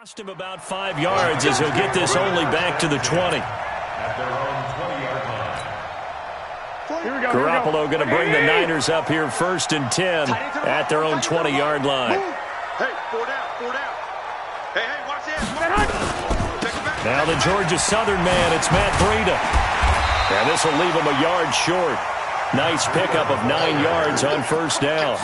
Lost him about 5 yards as he'll get this only back to the 20. Garoppolo going to bring the Niners up here 1st and 10 at their own 20-yard line. Hey, 4 down. Hey, watch this. Now the Georgia Southern man, it's Matt Breida. And this will leave him a yard short. Nice pickup of 9 yards on 1st down.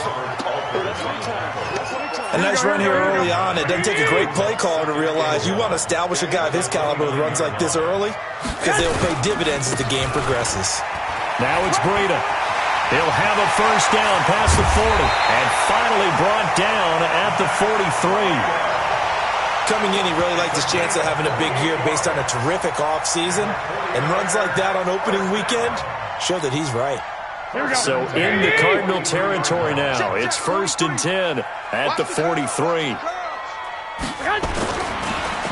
A nice run here early on. It doesn't take a great play caller to realize you want to establish a guy of his caliber with runs like this early because they'll pay dividends as the game progresses. Now it's Breida. He'll have a 1st down past the 40 and finally brought down at the 43. Coming in, he really liked his chance of having a big year based on a terrific offseason, and runs like that on opening weekend show that he's right. So in the Cardinal territory now. It's 1st and 10 at the 43.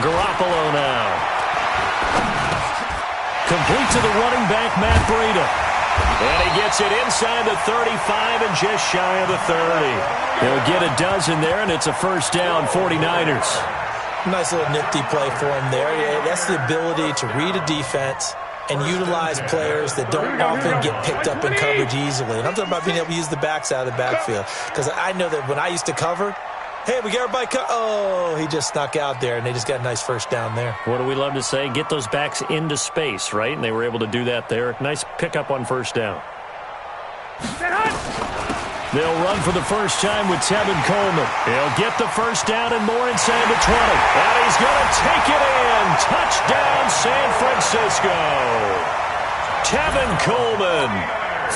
Garoppolo now. Complete to the running back, Matt Breida. And he gets it inside the 35 and just shy of the 30. He'll get a dozen there, and it's a 1st down, 49ers. Nice little nifty play for him there. Yeah, that's the ability to read a defense and utilize players that don't often get picked up in coverage easily. And I'm talking about being able to use the backs out of the backfield. Because I know that when I used to cover, hey, we got everybody oh, he just snuck out there, and they just got a nice 1st down there. What do we love to say? Get those backs into space, right? And they were able to do that there. Nice pickup on 1st down. They'll run for the first time with Tevin Coleman. He'll get the 1st down and more inside the 20. And he's going to take it in. Touchdown, San Francisco. Tevin Coleman,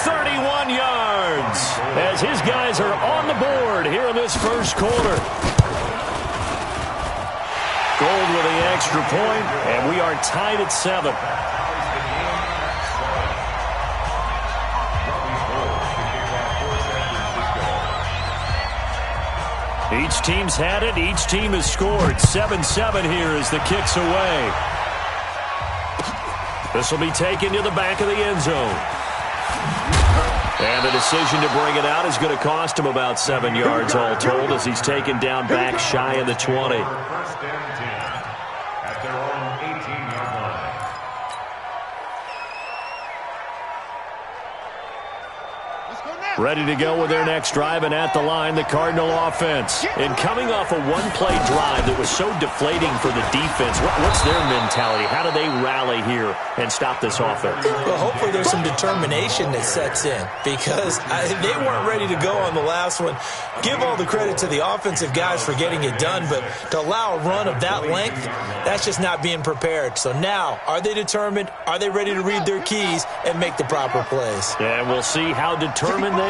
31 yards, as his guys are on the board here in this 1st quarter. Gold with the extra point, and we are tied at 7. Each team's had it. Each team has scored. 7-7 here as the kick's away. This will be taken to the back of the end zone. And the decision to bring it out is going to cost him about 7 yards all told as he's taken down back shy of the 20. At their own 18-yard line. Ready to go with their next drive, and at the line, the Cardinal offense. And coming off a one-play drive that was so deflating for the defense, what's their mentality? How do they rally here and stop this offense? Well, hopefully there's some determination that sets in because they weren't ready to go on the last one. Give all the credit to the offensive guys for getting it done, but to allow a run of that length, that's just not being prepared. So now, are they determined? Are they ready to read their keys and make the proper plays? And we'll see how determined they are.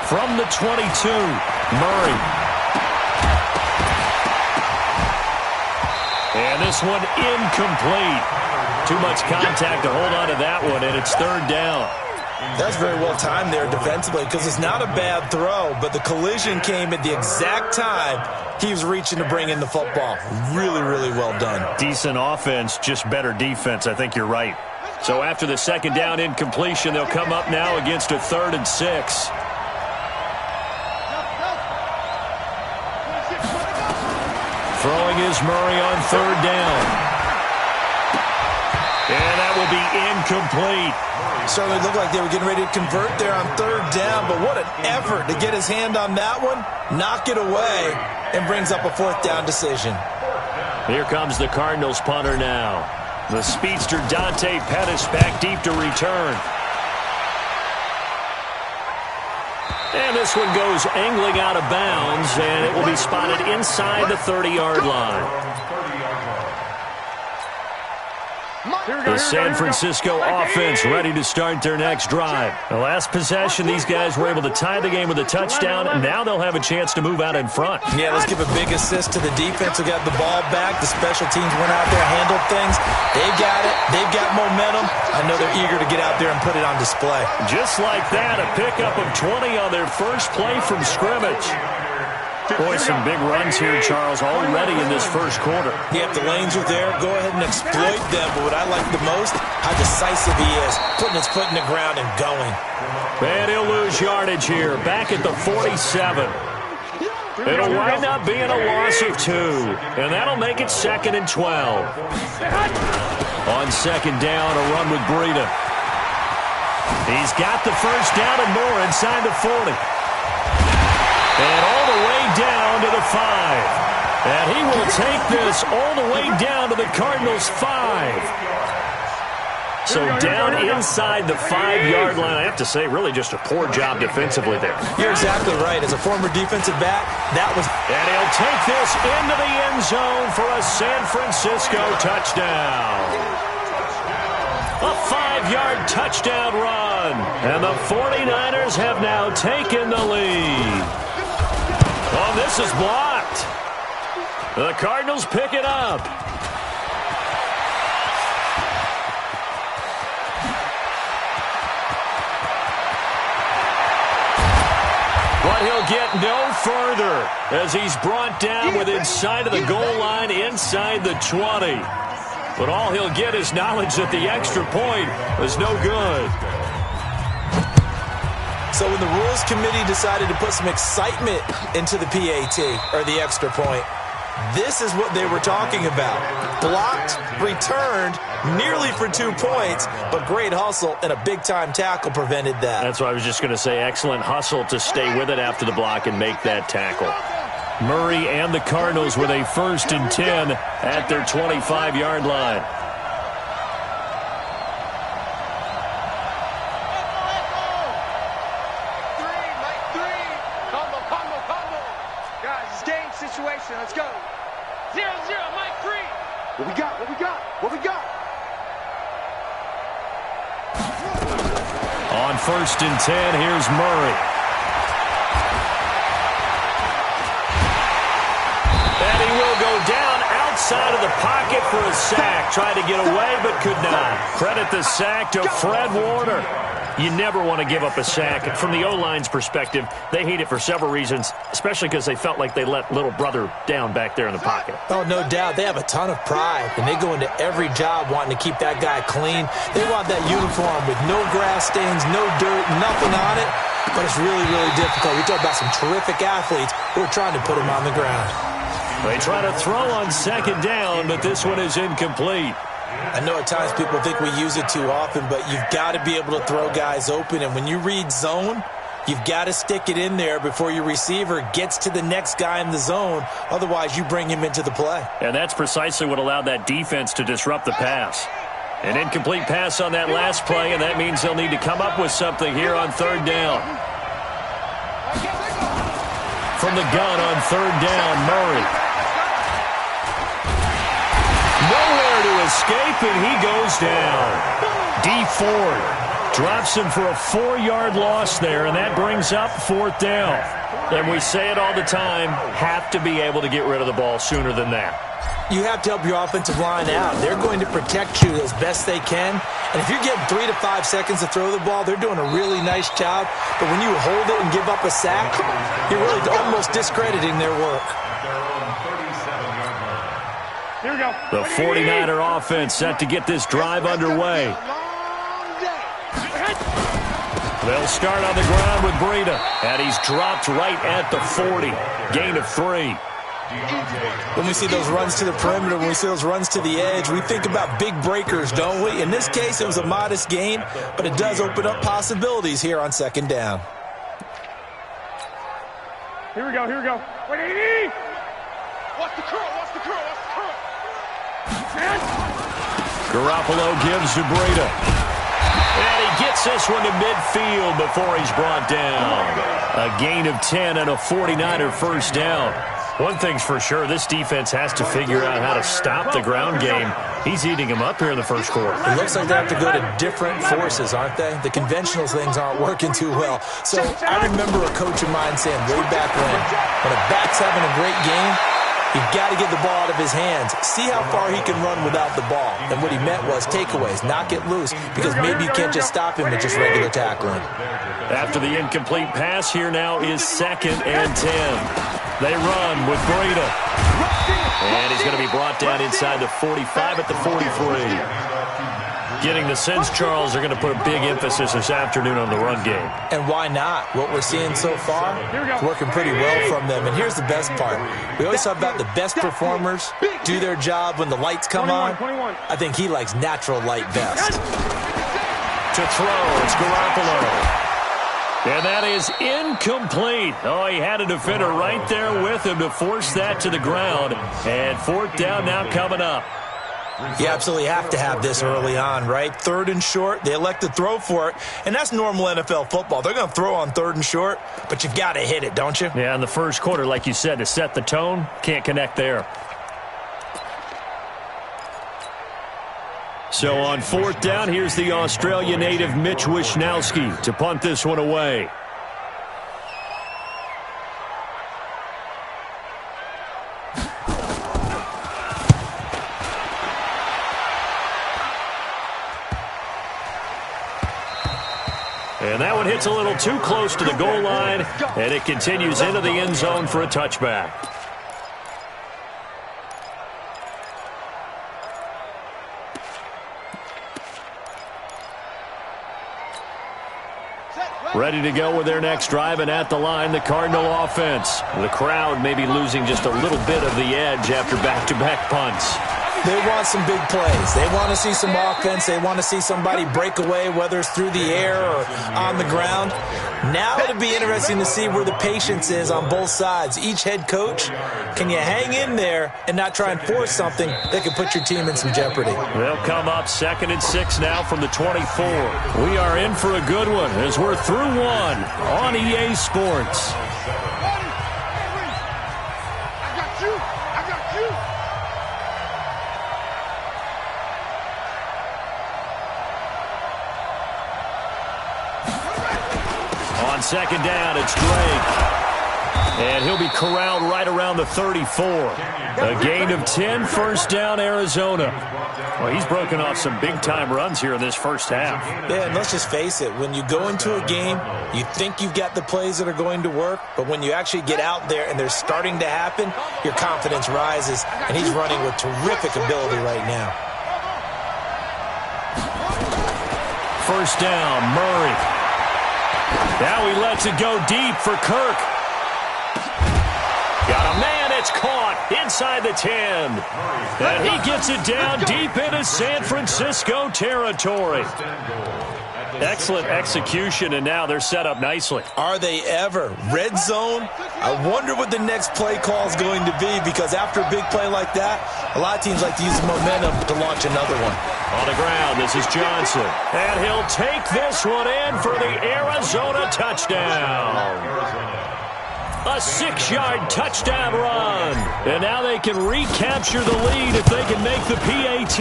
From the 22, Murray. And this one incomplete. Too much contact to hold on to that one, and it's 3rd down. That's very well timed there defensively because it's not a bad throw, but the collision came at the exact time he was reaching to bring in the football. Really, really well done. Decent offense, just better defense. I think you're right. So after the 2nd down incompletion, they'll come up now against a 3rd and 6. Throwing is Murray on 3rd down. And that will be incomplete. Certainly looked like they were getting ready to convert there on 3rd down, but what an effort to get his hand on that one, knock it away, and brings up a 4th down decision. Here comes the Cardinals punter now. The speedster Dante Pettis back deep to return. And this one goes angling out of bounds, and it will be spotted inside the 30-yard line. The San Francisco offense ready to start their next drive. The last possession, these guys were able to tie the game with a touchdown, and now they'll have a chance to move out in front. Yeah, let's give a big assist to the defense who got the ball back. The special teams went out there, handled things. They've got it. They've got momentum. I know they're eager to get out there and put it on display. Just like that, a pickup of 20 on their first play from scrimmage. Boy, some big runs here, Charles, already in this first quarter. Yeah, if the lanes are there, go ahead and exploit them. But what I like the most, how decisive he is, putting his foot in the ground and going. And he'll lose yardage here, back at the 47. It'll wind up being a loss of 2, and that'll make it 2nd and 12. On second down, a run with Breida. He's got the first down and more inside the 40. And all the way down to the 5. And he will take this all the way down to the Cardinals' 5. So down inside the 5-yard line. I have to say, really just a poor job defensively there. You're exactly right. As a former defensive back, that was... And he'll take this into the end zone for a San Francisco touchdown. A 5-yard touchdown run. And the 49ers have now taken the lead. Oh, this is blocked. The Cardinals pick it up. But he'll get no further as he's brought down with inside of the goal line, inside the 20. But all he'll get is knowledge that the extra point was no good. So when the Rules Committee decided to put some excitement into the PAT, or the extra point, this is what they were talking about. Blocked, returned, nearly for 2 points, but great hustle and a big-time tackle prevented that. That's what I was just going to say. Excellent hustle to stay with it after the block and make that tackle. Murray and the Cardinals with a 1st and 10 at their 25-yard line. Let's go. 0-0, Mike 3. What we got? What we got? What we got? On 1st and 10, here's Murray. And he will go down outside of the pocket for a sack. Tried to get away, but could not. Credit the sack to Fred Warner. You never want to give up a sack. From the O-line's perspective, they hate it for several reasons, especially because they felt like they let little brother down back there in the pocket. Oh, no doubt. They have a ton of pride, and they go into every job wanting to keep that guy clean. They want that uniform with no grass stains, no dirt, nothing on it, but it's really, really difficult. We talk about some terrific athletes who are trying to put him on the ground. They try to throw on second down, but this one is incomplete. I know at times people think we use it too often, but you've got to be able to throw guys open. And when you read zone, you've got to stick it in there before your receiver gets to the next guy in the zone. Otherwise, you bring him into the play. And that's precisely what allowed that defense to disrupt the pass. An incomplete pass on that last play, and that means they'll need to come up with something here on 3rd down. From the gun on 3rd down, Murray. Nowhere to escape, and he goes down. D Ford drops him for a 4-yard loss there, and that brings up 4th down. And we say it all the time, have to be able to get rid of the ball sooner than that. You have to help your offensive line out. They're going to protect you as best they can. And if you're getting 3 to 5 seconds to throw the ball, they're doing a really nice job. But when you hold it and give up a sack, you're really almost discrediting their work. Here we go. The 49er offense set to get this drive underway. They'll start on the ground with Breida, and he's dropped right at the 40. Gain of 3. When we see those runs to the perimeter, when we see those runs to the edge, we think about big breakers, don't we? In this case, it was a modest gain, but it does open up possibilities here on 2nd down. Here we go, here we go. Wait, what's the curl? What's the curl? What's the curl? Garoppolo gives to Breida. And he gets this one to midfield before he's brought down. A gain of 10 and a 49er 1st down. One thing's for sure, this defense has to figure out how to stop the ground game. He's eating them up here in the first quarter. It looks like they have to go to different forces, aren't they? The conventional things aren't working too well. So I remember a coach of mine saying way back when a back's having a great game, you've got to get the ball out of his hands. See how far he can run without the ball. And what he meant was takeaways, knock it loose, because maybe you can't just stop him with just regular tackling. After the incomplete pass, here now is 2nd and 10. They run with Breida. And he's going to be brought down inside the 45 at the 43. Getting the sense, Charles, they're going to put a big emphasis this afternoon on the run game. And why not? What we're seeing so far is working pretty well from them. And here's the best part. We always talk about the best performers do their job when the lights come on. I think he likes natural light best. To throw, it's Garoppolo. And that is incomplete. Oh, he had a defender right there with him to force that to the ground. And fourth down now coming up. You absolutely have to have this early on, right? Third and short, they elect to throw for it, and that's normal NFL football. They're going to throw on third and short, but you've got to hit it, don't you? Yeah, in the first quarter, like you said, to set the tone, can't connect there. So on fourth down, here's the Australia native Mitch Wishnowsky to punt this one away. And that one hits a little too close to the goal line, and it continues into the end zone for a touchback. Ready to go with their next drive, and at the line, the Cardinal offense. The crowd may be losing just a little bit of the edge after back-to-back punts. They want some big plays. They want to see some offense. They want to see somebody break away, whether it's through the air or on the ground. Now it'll be interesting to see where the patience is on both sides. Each head coach, can you hang in there and not try and force something that could put your team in some jeopardy? They'll come up 2nd and 6 now from the 24. We are in for a good one as we're through one on EA Sports. On second down, it's Drake. And he'll be corralled right around the 34. A gain of 10, first down, Arizona. Well, he's broken off some big-time runs here in this first half. Yeah, and let's just face it. When you go into a game, you think you've got the plays that are going to work, but when you actually get out there and they're starting to happen, your confidence rises, and he's running with terrific ability right now. First down, Murray. Now he lets it go deep for Kirk. Got a man, it's caught inside the 10. And he gets it down deep into San Francisco territory. Excellent execution, and now they're set up nicely. Are they ever? Red zone? I wonder what the next play call is going to be, because after a big play like that, a lot of teams like to use the momentum to launch another one. On the ground, this is Johnson. And he'll take this one in for the Arizona touchdown. A 6-yard touchdown run. And now they can recapture the lead if they can make the PAT.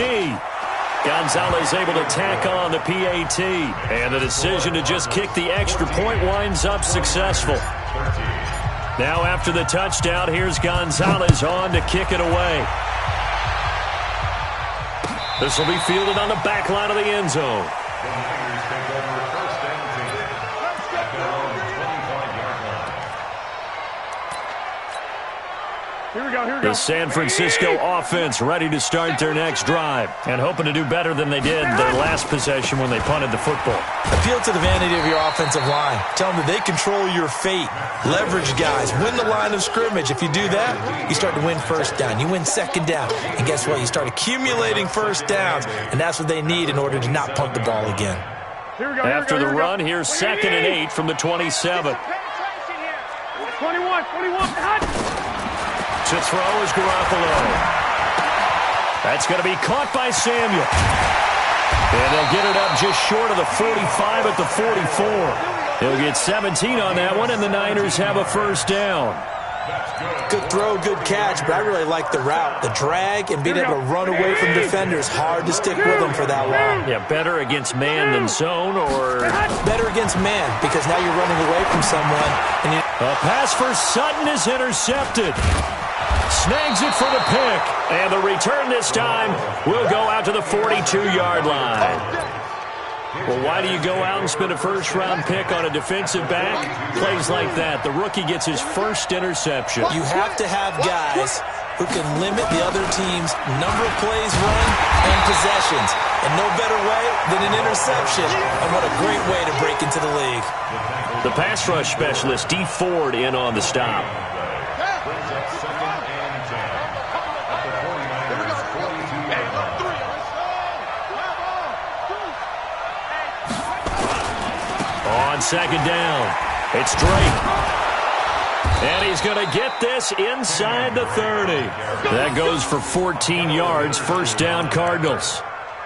Gonzalez able to tack on the PAT. And the decision to just kick the extra point winds up successful. Now after the touchdown, here's Gonzalez on to kick it away. This will be fielded on the back line of the end zone. Here we go. The San Francisco offense ready to start their next drive and hoping to do better than they did their last possession when they punted the football. Appeal to the vanity of your offensive line. Tell them that they control your fate. Leverage guys. Win the line of scrimmage. If you do that, you start to win first down. You win second down. And guess what? You start accumulating first downs, and that's what they need in order to not punt the ball again. After the run, here's 2nd and 8 from the 27. 21. To throw is Garoppolo. That's going to be caught by Samuel. And they'll get it up just short of the 45 at the 44. He'll get 17 on that one, and the Niners have a first down. Good throw, good catch, but I really like the route. The drag and being able to run away from defenders, hard to stick with them for that long. Yeah, better against man than zone, or better against man, because now you're running away from someone. And a pass for Sutton is intercepted. Snags it for the pick. And the return this time will go out to the 42-yard line. Well, why do you go out and spend a first-round pick on a defensive back? Plays like that. The rookie gets his first interception. You have to have guys who can limit the other team's number of plays run and possessions. And no better way than an interception. And what a great way to break into the league. The pass rush specialist, D. Ford, in on the stop. On second down, it's Drake. And he's going to get this inside the 30. That goes for 14 yards, first down Cardinals.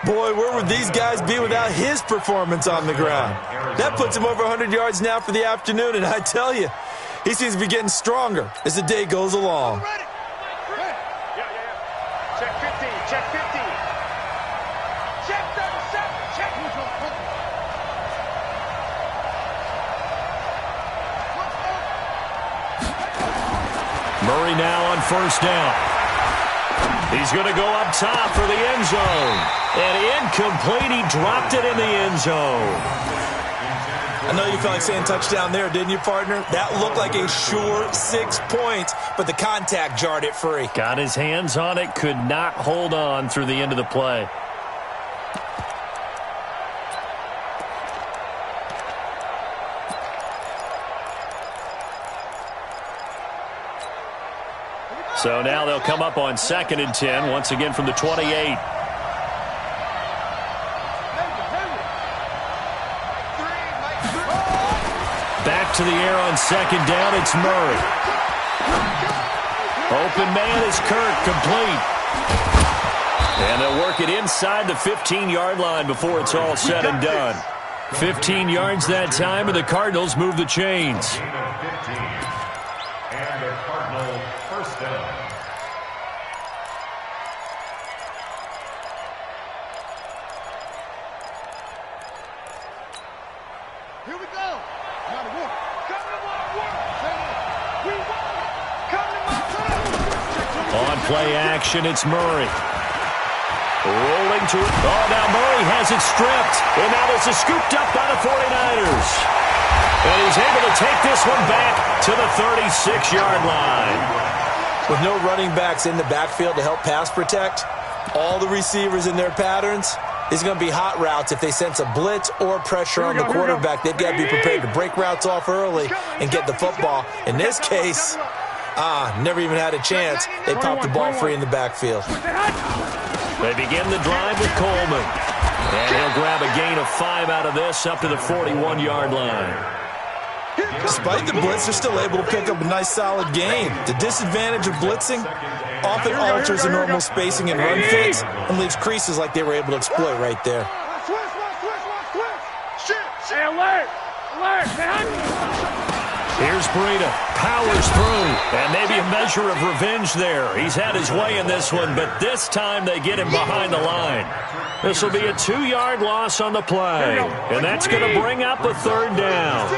Boy, where would these guys be without his performance on the ground? That puts him over 100 yards now for the afternoon, and I tell you, he seems to be getting stronger as the day goes along. Check 15, check 15. Check 37, check. Murray now on first down. He's going to go up top for the end zone. And incomplete. He dropped it in the end zone. I know you felt like saying touchdown there, didn't you, partner? That looked like a sure 6 points, but the contact jarred it free. Got his hands on it, could not hold on through the end of the play. So now they'll come up on 2nd and 10, once again from the 28. Back to the air on 2nd down, it's Murray. Open man is Kirk, complete. And they'll work it inside the 15-yard line before it's all said and done. 15 yards that time, and the Cardinals move the chains. And the Cardinal first down. Here we go. Come to work. Come to my work. We want it. Come to my work. On play action, it's Murray. Rolling to it. Oh, now Murray has it stripped. And now this is scooped up by the 49ers. And he's able to take this one back to the 36-yard line. With no running backs in the backfield to help pass protect, all the receivers in their patterns, it's going to be hot routes if they sense a blitz or pressure on the quarterback. They've got to be prepared to break routes off early and get the football. In this case, never even had a chance. They popped the ball free in the backfield. They begin the drive with Coleman. And he'll grab a gain of 5 out of this up to the 41-yard line. Despite the blitz, they're still able to pick up a nice solid gain. The disadvantage of blitzing often alters the normal spacing and run fits and leaves creases like they were able to exploit right there. Hey, alert! Alert! Here's Breida. Powers through. And maybe a measure of revenge there. He's had his way in this one, but this time they get him behind the line. This will be a 2-yard loss on the play. And that's going to bring up a 3rd down.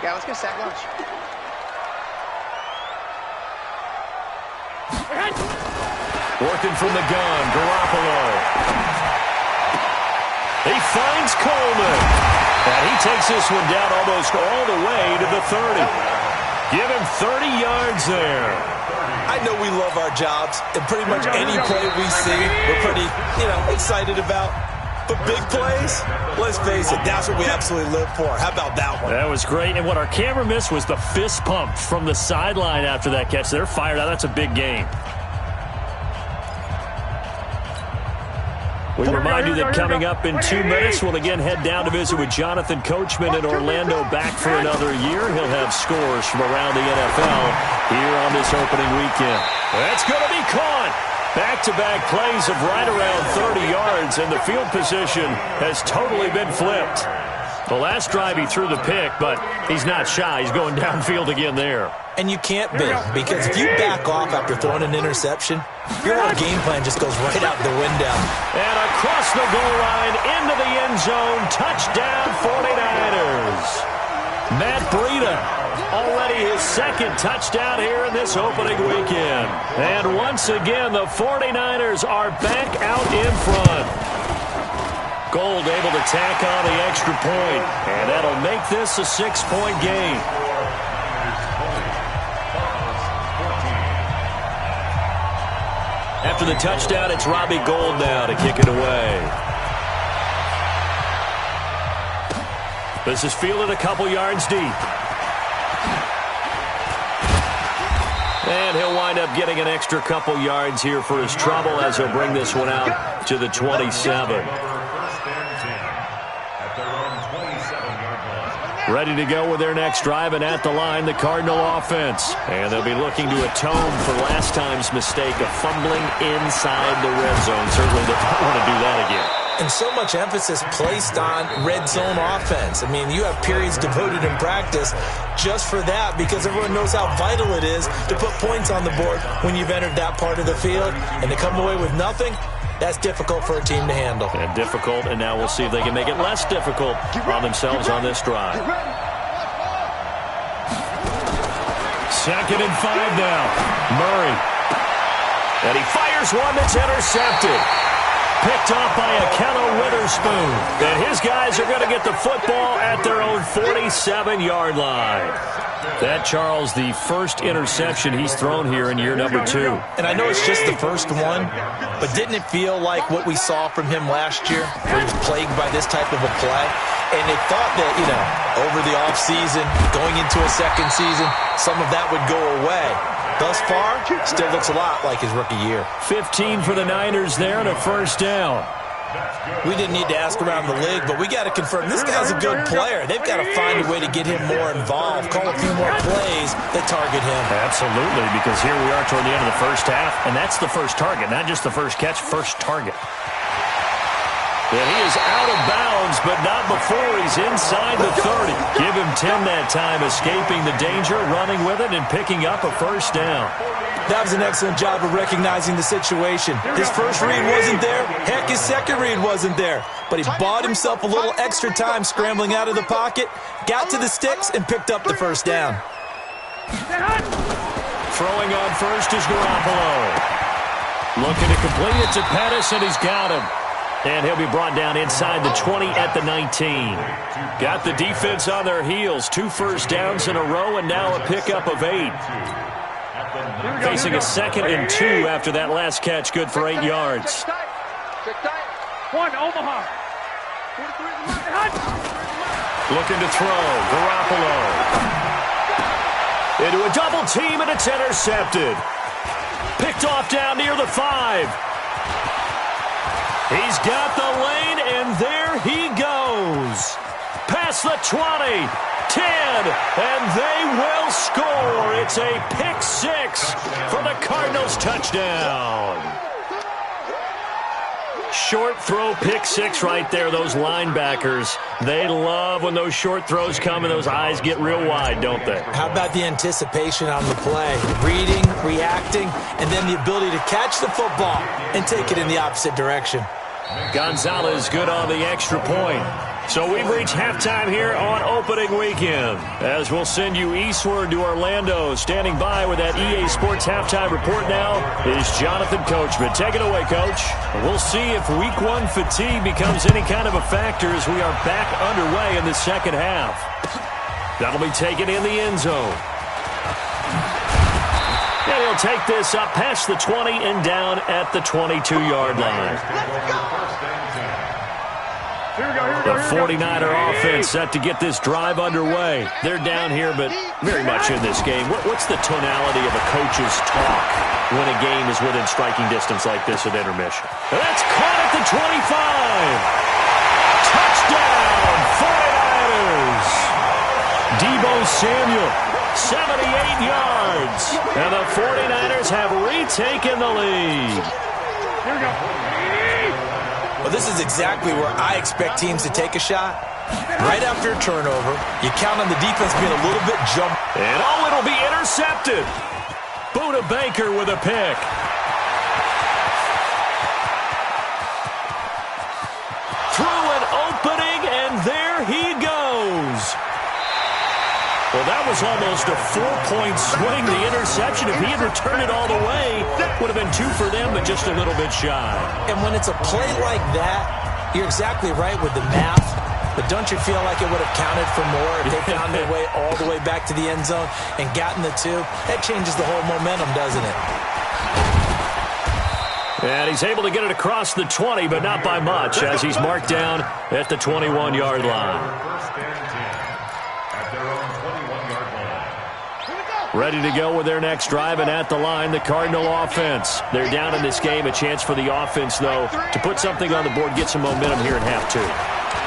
Yeah, let's get sack lunch. Working from the gun, Garoppolo. He finds Coleman. And he takes this one down almost all the way to the 30. Give him 30 yards there. I know we love our jobs, and pretty much any play we see, we're pretty, excited about. But big plays, let's face it, that's what we absolutely live for. How about that one? That was great. And what our camera missed was the fist pump from the sideline after that catch. They're fired out. That's a big game. We remind you that coming up in 2 minutes, we'll again head down to visit with Jonathan Coachman in Orlando, back for another year. He'll have scores from around the NFL here on this opening weekend. That's going to be caught. Back-to-back plays of right around 30 yards, and the field position has totally been flipped. The last drive he threw the pick, but he's not shy. He's going downfield again there. And you can't be, because if you back off after throwing an interception, your whole game plan just goes right out the window. And across the goal line, into the end zone, touchdown 49ers. Matt Breida, already his 2nd touchdown here in this opening weekend. And once again, the 49ers are back out in front. Gold able to tack on the extra point, and that'll make this a 6-point game. After the touchdown, it's Robbie Gould now to kick it away. This is fielded a couple yards deep. And he'll wind up getting an extra couple yards here for his trouble as he'll bring this one out to the 27. Ready to go with their next drive, and at the line, the Cardinal offense. And they'll be looking to atone for last time's mistake of fumbling inside the red zone. Certainly they don't want to do that again. And so much emphasis placed on red zone offense. I mean, you have periods devoted in practice just for that because everyone knows how vital it is to put points on the board when you've entered that part of the field. And to come away with nothing, that's difficult for a team to handle. And difficult, and now we'll see if they can make it less difficult on themselves on this drive. 2nd and 5 now. Murray. And he fires one that's intercepted. Picked off by Akello Witherspoon. And his guys are going to get the football at their own 47-yard line. That, Charles, the first interception he's thrown here in year number 2. And I know it's just the first one, but didn't it feel like what we saw from him last year, where he was plagued by this type of a play? And they thought that, over the offseason, going into a second season, some of that would go away. Thus far, still looks a lot like his rookie year. 15 for the Niners there and a first down. We didn't need to ask around the league, but we got to confirm this guy's a good player. They've got to find a way to get him more involved, call a few more plays that target him. Absolutely, because here we are toward the end of the first half, and that's the first target, not just the first catch, first target. And he is out of bounds, but not before he's inside the 30. Give him 10 that time, escaping the danger, running with it, and picking up a first down. That was an excellent job of recognizing the situation. His first read wasn't there. Heck, his second read wasn't there. But he bought himself a little extra time scrambling out of the pocket, got to the sticks, and picked up the first down. Throwing on first is Garoppolo. Looking to complete it to Pettis, and he's got him. And he'll be brought down inside the 20 at the 19. Got the defense on their heels. 2 first downs in a row, and now a pickup of 8. Facing a 2nd and 2 after that last catch, good for 8 yards. One, Omaha. Looking to throw. Garoppolo. Into a double team, and it's intercepted. Picked off down near the 5. He's got the lane, and there he goes. Past the 20, 10, and they will score. It's a pick 6 for the Cardinals touchdown. Short throw, pick 6 right there. Those linebackers, they love when those short throws come and those eyes get real wide, don't they? How about the anticipation on the play? Reading, reacting, and then the ability to catch the football and take it in the opposite direction. Gonzalez good on the extra point. So we've reached halftime here on opening weekend, as we'll send you eastward to Orlando. Standing by with that EA Sports halftime report now is Jonathan Coachman. Take it away, Coach. We'll see if Week 1 fatigue becomes any kind of a factor as we are back underway in the second half. That'll be taken in the end zone. And he'll take this up past the 20 and down at the 22-yard line. The 49er offense set to get this drive underway. They're down here, but very much in this game. What's the tonality of a coach's talk when a game is within striking distance like this at intermission? That's caught at the 25. Touchdown, 49ers. Deebo Samuel, 78 yards. And the 49ers have retaken the lead. Here we go. Well, this is exactly where I expect teams to take a shot. Right after a turnover, you count on the defense being a little bit jump. And it'll be intercepted. Buda Baker with a pick. Through an opening, and there he goes. Well, that was almost a 4-point swing, the interception. If he had returned it all the way, would have been 2 for them, but just a little bit shy. And when it's a play like that, You're exactly right with the math, but don't you feel like it would have counted for more if they found their way all the way back to the end zone and gotten the 2? That changes the whole momentum, doesn't it? And he's able to get it across the 20, but not by much, as he's marked down at the 21-yard line. First and 10 at their own 21-yard line. Ready to go with their next drive, and at the line, the Cardinal offense. They're down in this game. A chance for the offense, though, to put something on the board, get some momentum here in half 2.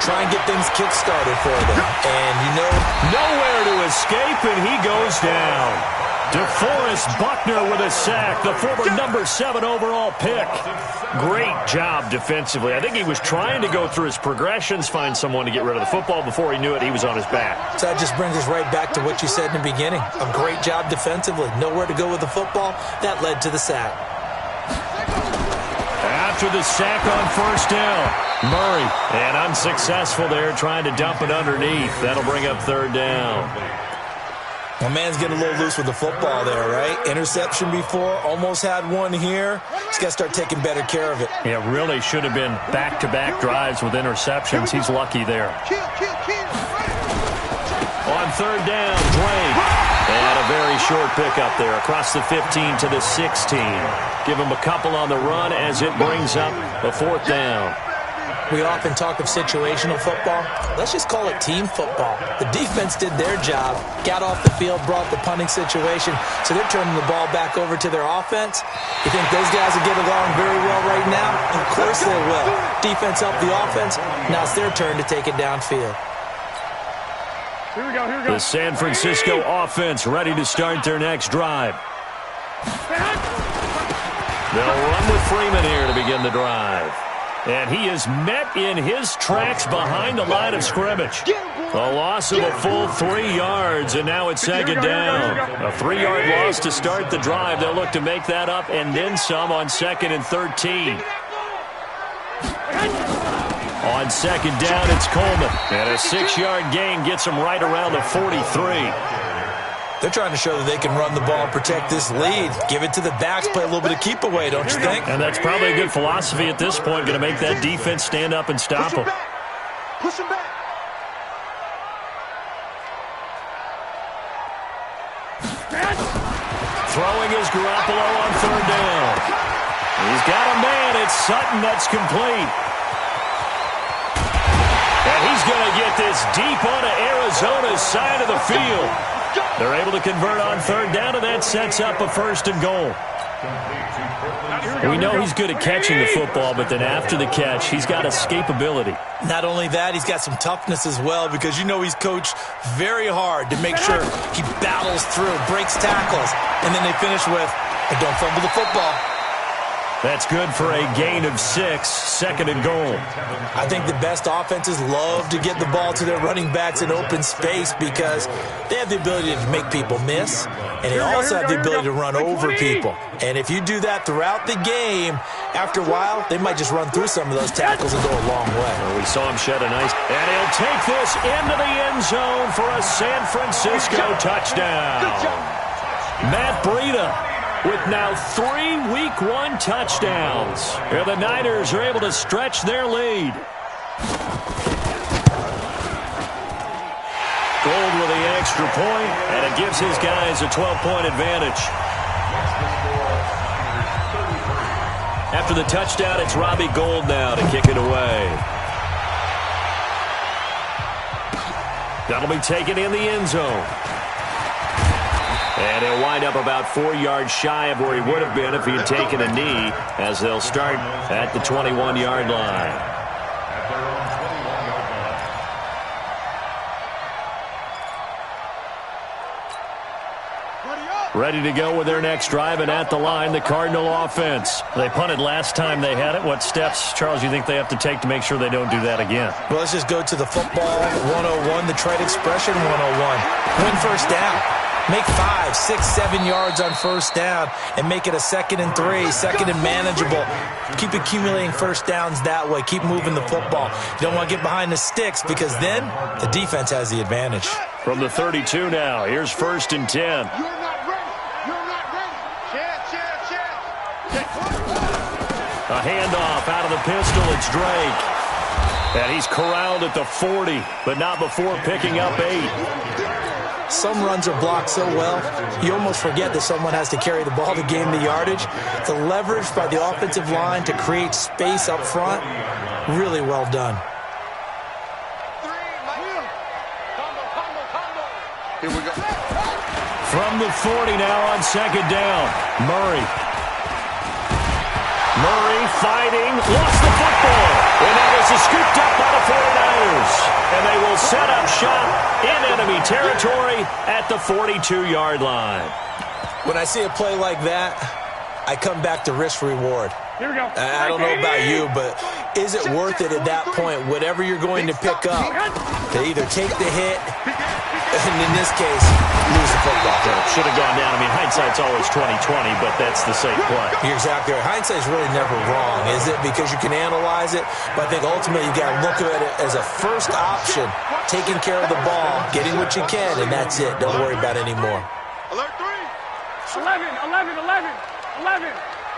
Try and get things kick-started for them. And you know, nowhere to escape, and he goes down. DeForest Buckner with a sack, the former number 7 overall pick. Great job defensively. I think he was trying to go through his progressions, find someone to get rid of the football. Before he knew it, he was on his back. So that just brings us right back to what you said in the beginning. A great job defensively. Nowhere to go with the football. That led to the sack. After the sack on first down, Murray, and unsuccessful there, trying to dump it underneath. That'll bring up third down. My man's getting a little loose with the football there, right? Interception before, almost had one here. He's got to start taking better care of it. Yeah, really should have been back-to-back drives with interceptions. He's lucky there. On third down, Drake. And a very short pickup there across the 15 to the 16. Give him a couple on the run as it brings up a fourth down. We often talk of situational football. Let's just call it team football. The defense did their job, got off the field, brought the punting situation, so they're turning the ball back over to their offense. You think those guys will get along very well right now? Of course they will. Defense helped the offense. Now it's their turn to take it downfield. Here we go. The San Francisco offense ready to start their next drive. They'll run with Freeman here to begin the drive. And he is met in his tracks behind the line of scrimmage. A loss of a full 3 yards, and now it's second down. A 3-yard loss to start the drive. They'll look to make that up and then some on 2nd and 13. On second down, it's Coleman. And a 6-yard gain gets him right around the 43. They're trying to show that they can run the ball and protect this lead. Give it to the backs, play a little bit of keep away, don't you think? And that's probably a good philosophy at this point, going to make that defense stand up and stop them. Push him back. Throwing is Garoppolo on third down. He's got a man. It's Sutton that's complete. And he's going to get this deep onto Arizona's side of the field. They're able to convert on third down, and that sets up a 1st and goal. We know he's good at catching the football, but then after the catch, he's got escapability. Not only that, he's got some toughness as well, because you know he's coached very hard to make sure he battles through, breaks tackles, and then they finish with, and don't fumble the football. That's good for a gain of 6, 2nd and goal. I think the best offenses love to get the ball to their running backs in open space because they have the ability to make people miss, and they also have the ability to run over people. And if you do that throughout the game, after a while, they might just run through some of those tackles and go a long way. Well, we saw him shed a nice, and he'll take this into the end zone for a San Francisco touchdown. Matt Breida with now 3 Week 1 touchdowns. Here the Niners are able to stretch their lead. Gold with the extra point, and it gives his guys a 12-point advantage. After the touchdown, it's Robbie Gould now to kick it away. That'll be taken in the end zone. And he'll wind up about 4 yards shy of where he would have been if he had taken a knee, as they'll start at the 21-yard line. Ready to go with their next drive, and at the line, the Cardinal offense. They punted last time they had it. What steps, Charles, you think they have to take to make sure they don't do that again? Well, let's just go to the football 101, the trade expression 101. Win first down. Make 5, 6, 7 yards on first down and make it a 2nd and 3, 2nd and manageable. Keep accumulating first downs that way. Keep moving the football. You don't want to get behind the sticks because then the defense has the advantage. From the 32 now, here's 1st and 10. You're not ready. You're not ready. Chance. A handoff out of the pistol. It's Drake. And he's corralled at the 40, but not before picking up 8. Some runs are blocked so well, you almost forget that someone has to carry the ball to gain the yardage. The leverage by the offensive line to create space up front, really well done. Here we go. From the 40 now on second down. Murray fighting, lost the football. And that is scooped up by the 49ers. And they will set up shop in enemy territory at the 42-yard line. When I see a play like that, I come back to risk-reward. Here we go. I don't know about you, but is it worth it at that point, whatever you're going to pick up, to either take the hit, and in this case, lose the football? Should have gone down. I mean, hindsight's always 20/20, but that's the safe play. You're exactly right. Hindsight's really never wrong, is it? Because you can analyze it, but I think ultimately you got to look at it as a first option, taking care of the ball, getting what you can, and that's it. Don't worry about it anymore. Alert 3. 11.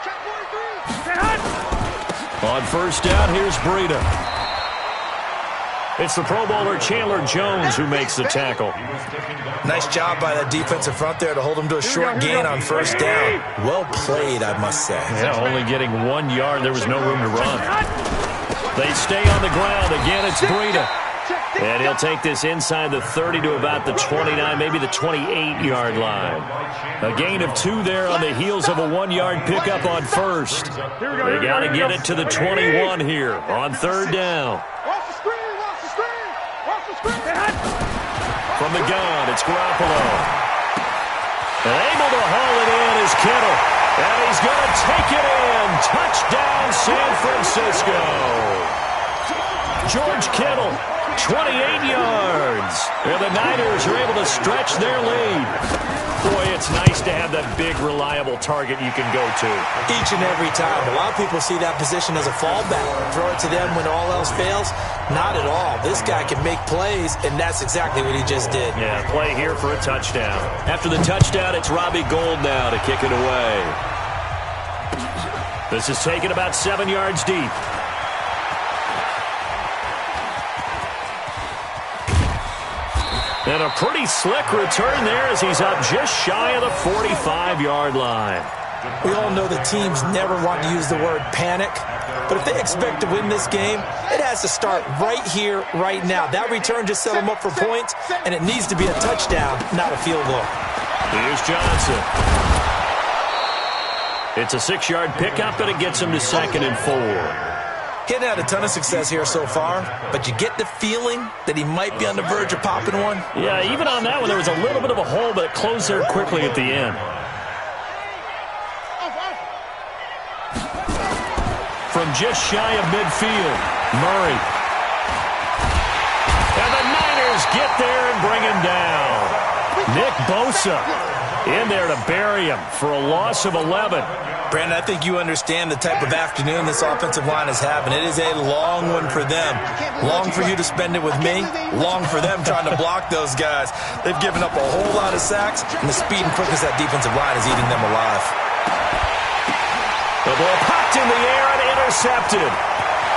Check 43. On first down, here's Breida. It's the Pro Bowler Chandler Jones who makes the tackle. Nice job by that defensive front there to hold him to a short gain on first down. Well played, I must say. Yeah, only getting 1 yard. There was no room to run. They stay on the ground. Again, it's Breida. And he'll take this inside the 30 to about the 29, maybe the 28-yard line. A gain of 2 there on the heels of a 1-yard pickup on first. They got to get it to the 21 here on third down. Watch the screen. From the gun, it's Garoppolo. And able to haul it in is Kittle. And he's going to take it in. Touchdown, San Francisco. George Kittle, 28 yards. And the Niners are able to stretch their lead. Boy, it's nice to have that big, reliable target you can go to. Each and every time. A lot of people see that position as a fallback. Throw it to them when all else fails. Not at all. This guy can make plays, and that's exactly what he just did. Yeah, play here for a touchdown. After the touchdown, it's Robbie Gould now to kick it away. This is taken about 7 yards deep. And a pretty slick return there as he's up just shy of the 45-yard line. We all know that teams never want to use the word panic, but if they expect to win this game, it has to start right here, right now. That return just set them up for points, and it needs to be a touchdown, not a field goal. Here's Johnson. It's a 6-yard pickup, and it gets him to 2nd and 4. He hadn't had a ton of success here so far, but you get the feeling that he might be on the verge of popping one. Yeah, even on that one, there was a little bit of a hole, but it closed there quickly at the end. From just shy of midfield, Murray. And the Niners get there and bring him down. Nick Bosa in there to bury him for a loss of 11. Brandon, I think you understand the type of afternoon this offensive line is having. It is a long one for them. Long for you to spend it with me. Long for them trying to block those guys. They've given up a whole lot of sacks, and the speed and quickness of that defensive line is eating them alive. The ball popped in the air and intercepted.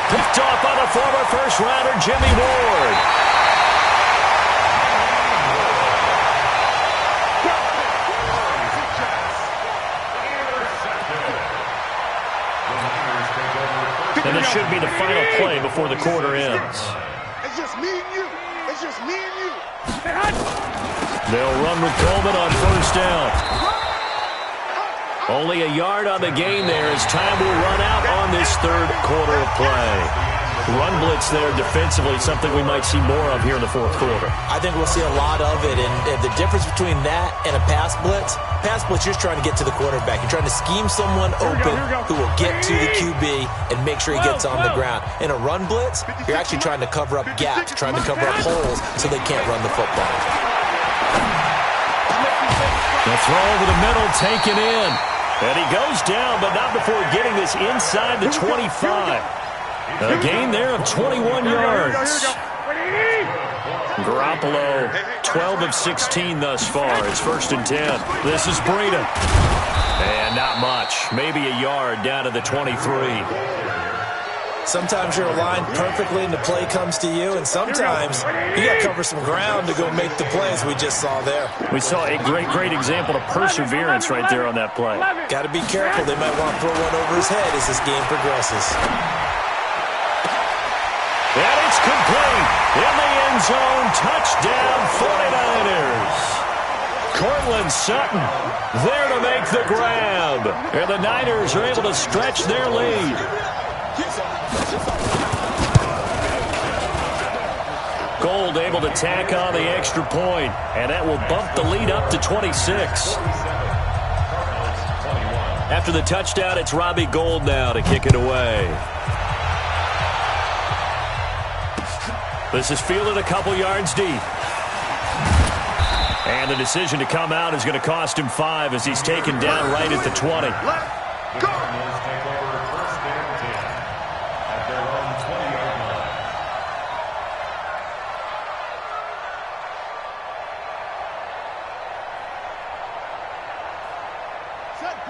Picked off by the former first-rounder Jimmy Ward. And this should be the final play before the quarter ends. It's just me and you. They'll run with Coleman on first down. Only a yard on the gain there as time will run out on this third quarter of play. Run blitz there defensively, something we might see more of here in the fourth quarter. I think we'll see a lot of it, and the difference between that and a pass blitz, you're trying to get to the quarterback. You're trying to scheme someone open who will get to the QB and make sure he gets on the ground. In a run blitz, you're actually trying to cover up gaps, trying to cover up holes so they can't run the football. The throw over the middle taken in. And he goes down, but not before getting this inside the 25. A gain there of 21 yards. Garoppolo, 12 of 16 thus far. It's 1st and 10. This is Breida. And not much. Maybe a yard down to the 23. Sometimes you're aligned perfectly and the play comes to you, and sometimes you got to cover some ground to go make the plays we just saw there. We saw a great example of perseverance right there on that play. Got to be careful. They might want to throw one over his head as this game progresses. And it's complete. In the end zone, touchdown 49ers. Cortland Sutton there to make the grab. And the Niners are able to stretch their lead. Gold able to tack on the extra point, and that will bump the lead up to 26. After the touchdown, it's Robbie Gould now to kick it away. This is fielded a couple yards deep. And the decision to come out is going to cost him 5 as he's taken down right at the 20.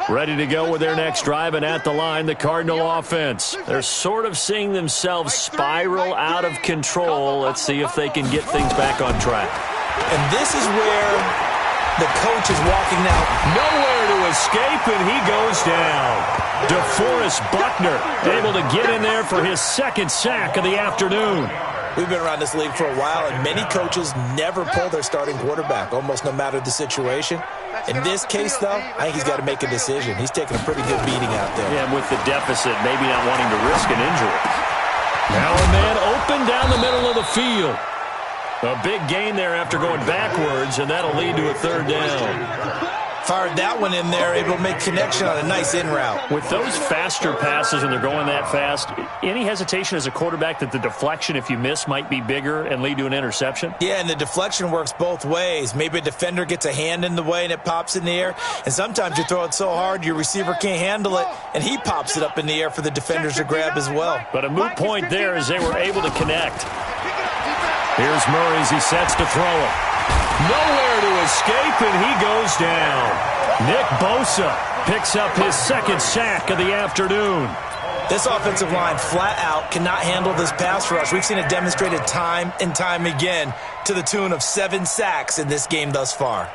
Ready to go with their next drive, and at the line, the Cardinal offense. They're sort of seeing themselves spiral out of control. Let's see if they can get things back on track. And this is where the coach is walking now. Nowhere to escape, and he goes down. DeForest Buckner able to get in there for his second sack of the afternoon. We've been around this league for a while, and many coaches never pull their starting quarterback, almost no matter the situation. In this case, though, I think he's got to make a decision. He's taking a pretty good beating out there. Yeah, and with the deficit, maybe not wanting to risk an injury. Now a man open down the middle of the field. A big gain there after going backwards, and that'll lead to a third down. Fired that one in there, able to make connection on a nice in route. With those faster passes and they're going that fast, any hesitation as a quarterback that the deflection, if you miss, might be bigger and lead to an interception? Yeah, and the deflection works both ways. Maybe a defender gets a hand in the way and it pops in the air, and sometimes you throw it so hard your receiver can't handle it, and he pops it up in the air for the defenders to grab as well. But a moot point there as they were able to connect. Here's Murray as he sets to throw it. Nowhere to escape, and he goes down. Nick Bosa picks up his second sack of the afternoon. This offensive line flat out cannot handle this pass rush. We've seen it demonstrated time and time again to the tune of 7 sacks in this game thus far.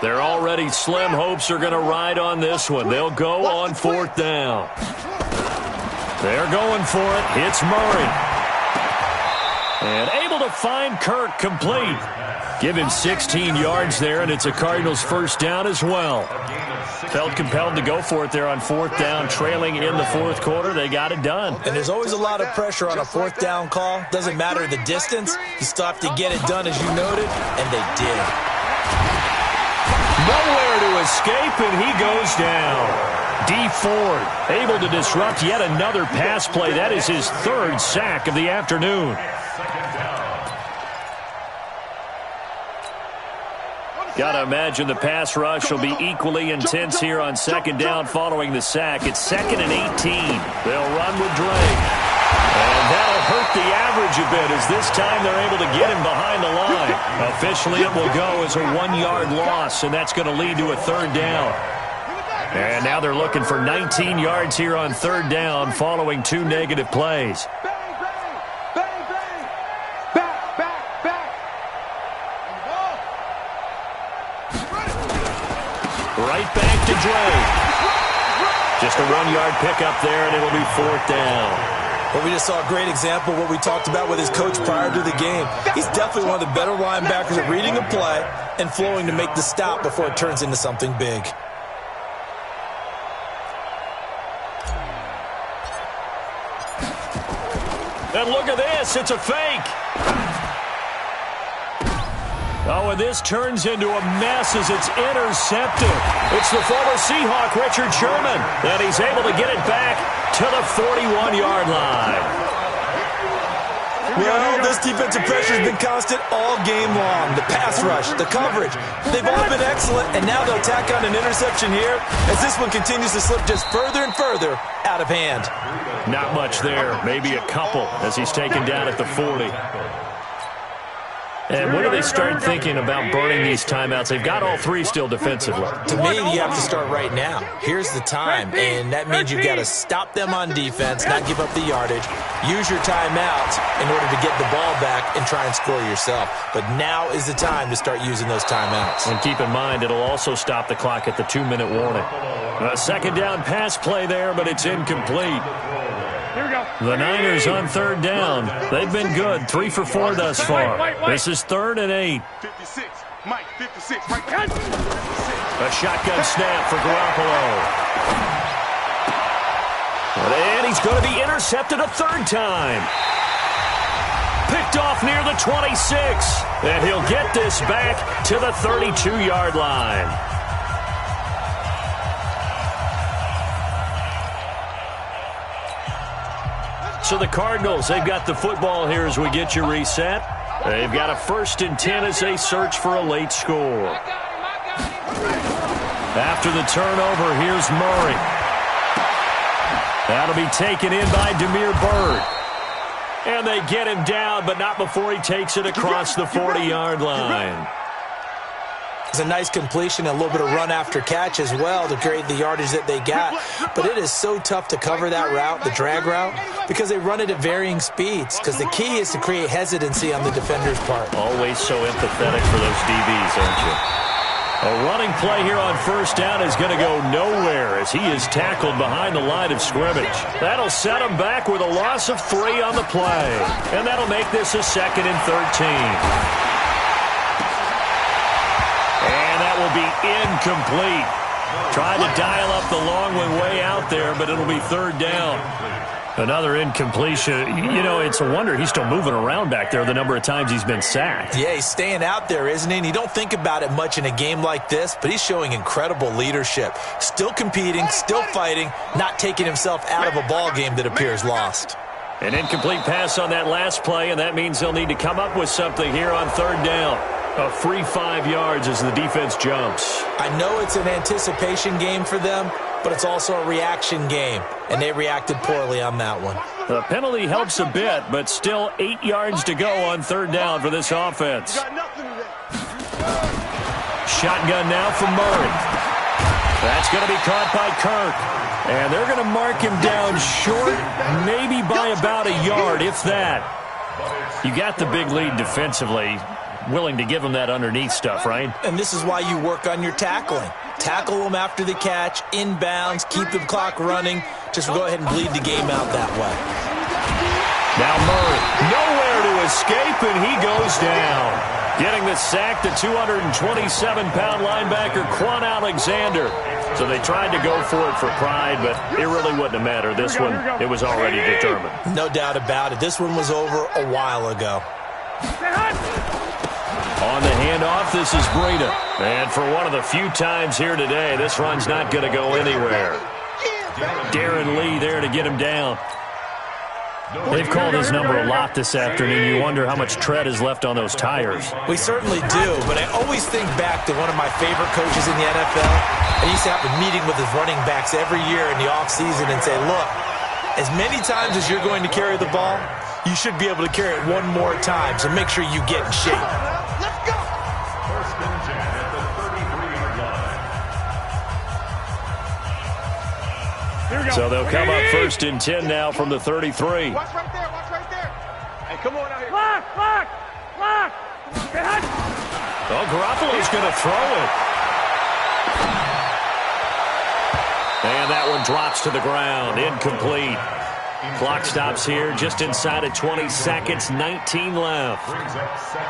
Their already slim hopes are going to ride on this one. They'll go on 4th down. They're going for it. Hits Murray. And able to find Kirk complete. Give him 16 yards there, and it's a Cardinals first down as well. Felt compelled to go for it there on 4th down, trailing in the 4th quarter. They got it done. And there's always a lot of pressure on a 4th down call. Doesn't matter the distance. You still have to get it done, as you noted, and they did. Nowhere to escape, and he goes down. D. Ford able to disrupt yet another pass play. That is his 3rd sack of the afternoon. Got to imagine the pass rush will be equally intense here on 2nd down following the sack. It's 2nd and 18. They'll run with Drake. And that'll hurt the average a bit as this time they're able to get him behind the line. Officially, it will go as a 1-yard loss, and that's going to lead to a 3rd down. And now they're looking for 19 yards here on 3rd down following 2 negative plays. Right back to Drake. Just a 1-yard pickup there, and it'll be 4th down. Well, we just saw a great example of what we talked about with his coach prior to the game. He's definitely one of the better linebackers at reading a play and flowing to make the stop before it turns into something big. And look at this. It's a fake. Oh, and this turns into a mess as it's intercepted. It's the former Seahawk, Richard Sherman, and he's able to get it back to the 41-yard line. Well, this defensive pressure has been constant all game long. The pass rush, the coverage, they've all been excellent, and now they'll tack on an interception here as this one continues to slip just further and further out of hand. Not much there, maybe a couple as he's taken down at the 40. And when do they start thinking about burning these timeouts? They've got all three still defensively. To me, you have to start right now. Here's the time, and that means you've got to stop them on defense, not give up the yardage, use your timeouts in order to get the ball back and try and score yourself. But now is the time to start using those timeouts. And keep in mind, it'll also stop the clock at the 2-minute warning. A second down pass play there, but it's incomplete. Here we go. The Niners on third down. They've been good, 3 for 4 thus far. This is 3rd and 8. 56. Mike, 56. Right there. 56. A shotgun snap for Garoppolo. And he's going to be intercepted a third time. Picked off near the 26. And he'll get this back to the 32-yard line. So the Cardinals, they've got the football here as we get you reset. They've got a 1st and 10 as they search for a late score. After the turnover, here's Murray. That'll be taken in by Damiere Byrd. And they get him down, but not before he takes it across the 40-yard line. It's a nice completion, a little bit of run after catch as well to create the yardage that they got. But it is so tough to cover that route, the drag route, because they run it at varying speeds. Because the key is to create hesitancy on the defender's part. Always so empathetic for those DBs, aren't you? A running play here on 1st down is going to go nowhere as he is tackled behind the line of scrimmage. That'll set him back with a loss of 3 on the play. And that'll make this a 2nd and 13. Will be incomplete. Tried to dial up the long way out there, but it'll be 3rd down. Another incompletion. You know, it's a wonder he's still moving around back there the number of times he's been sacked. Yeah, he's staying out there, isn't he? And you don't think about it much in a game like this, but he's showing incredible leadership. Still competing, still fighting, not taking himself out of a ball game that appears lost. An incomplete pass on that last play, and that means they'll need to come up with something here on 3rd down. A free 5 yards as the defense jumps. I know it's an anticipation game for them, but it's also a reaction game, and they reacted poorly on that one. The penalty helps a bit, but still 8 yards to go on 3rd down for this offense. Shotgun now for Murray. That's going to be caught by Kirk. And they're going to mark him down short, maybe by about a yard, if that. You got the big lead defensively. Willing to give him that underneath stuff, right? And this is why you work on your tackling. Tackle them after the catch, inbounds, keep the clock running. Just go ahead and bleed the game out that way. Now Murray, nowhere to escape, and he goes down. Getting the sack, the 227-pound linebacker, Quan Alexander. So they tried to go for it for pride, but it really wouldn't have mattered. This one, it was already determined. No doubt about it. This one was over a while ago. On the handoff, this is Breida. And for one of the few times here today, this run's not going to go anywhere. Darren Lee there to get him down. They've called his number a lot this afternoon. You wonder how much tread is left on those tires. We certainly do, but I always think back to one of my favorite coaches in the NFL. I used to have a meeting with his running backs every year in the offseason and say, look, as many times as you're going to carry the ball, you should be able to carry it one more time, so make sure you get in shape. Let's go. First and 10 at the 33-yard line. Here we go. So they'll come up 1st and 10 now from the 33. Watch right there. Watch right there. Hey, come on out here. Lock. Oh, Garoppolo's going to throw it. And that one drops to the ground. Incomplete. Clock stops here just inside of 20 seconds, 19 left.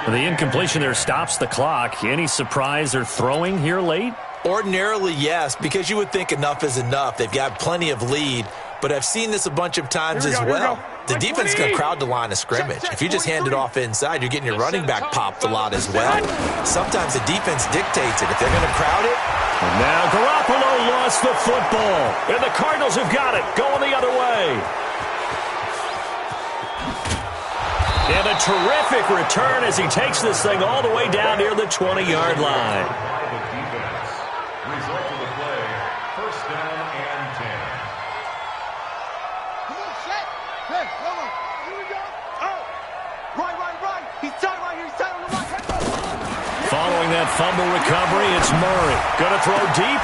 The incompletion there stops the clock. Any surprise they're throwing here late? Ordinarily, yes, because you would think enough is enough. They've got plenty of lead, but I've seen this a bunch of times as well. The defense is going to crowd the line of scrimmage. If you just hand it off inside, you're getting your running back popped a lot as well. Sometimes the defense dictates it. If they're going to crowd it. And now Garoppolo lost the football, and the Cardinals have got it, going the other way. And a terrific return as he takes this thing all the way down near the 20-yard line. Result of the play, first down and 10. Come on, set. Hey, come on. Here we go. Oh. Right. He's tight right here. He's tight on the right. Throwing that fumble recovery, it's Murray. Going to throw deep.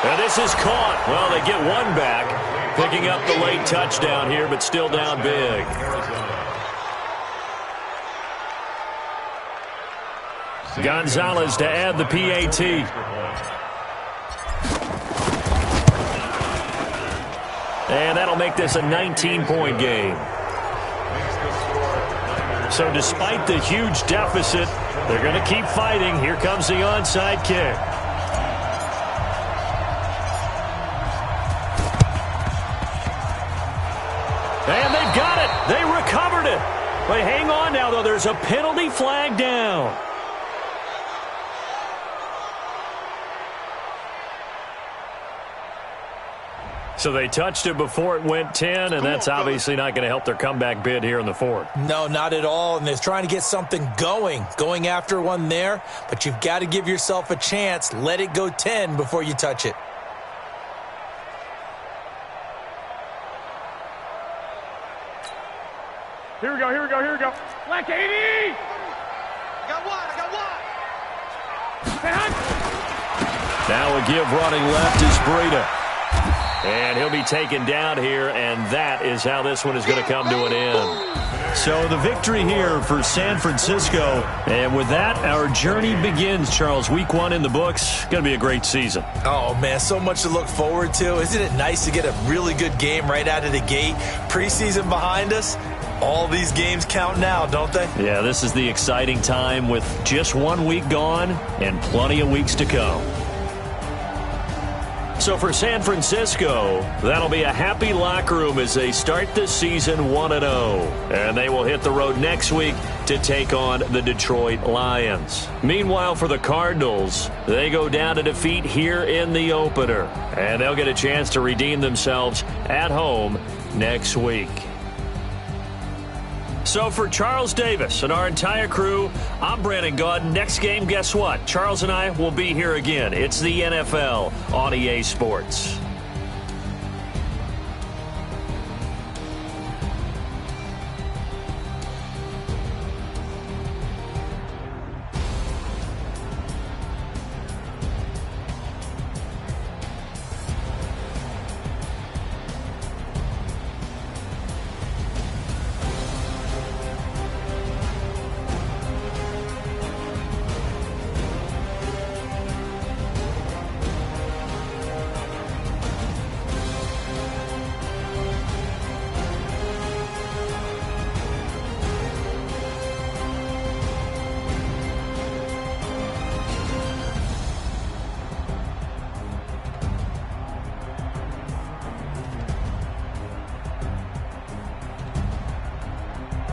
And this is caught. Well, they get one back. Picking up the late touchdown here, but still down big. Gonzalez to add the PAT. And that'll make this a 19-point game. So despite the huge deficit, they're going to keep fighting. Here comes the onside kick. And they've got it. They recovered it. But hang on now, though. There's a penalty flag down. So they touched it before it went 10, and that's obviously not going to help their comeback bid here in the fourth. No, not at all, and they're trying to get something going after one there, but you've got to give yourself a chance. Let it go 10 before you touch it. Here we go. Black 80! I got one. Now a give running left is Breida. And he'll be taken down here, and that is how this one is going to come to an end. So the victory here for San Francisco. And with that, our journey begins, Charles. Week 1 in the books. Going to be a great season. Oh, man, so much to look forward to. Isn't it nice to get a really good game right out of the gate? Preseason behind us. All these games count now, don't they? Yeah, this is the exciting time with just 1 week gone and plenty of weeks to come. So for San Francisco, that'll be a happy locker room as they start this season 1-0. And they will hit the road next week to take on the Detroit Lions. Meanwhile, for the Cardinals, they go down to defeat here in the opener. And they'll get a chance to redeem themselves at home next week. So for Charles Davis and our entire crew, I'm Brandon Gaudin. Next game, guess what? Charles and I will be here again. It's the NFL on EA Sports.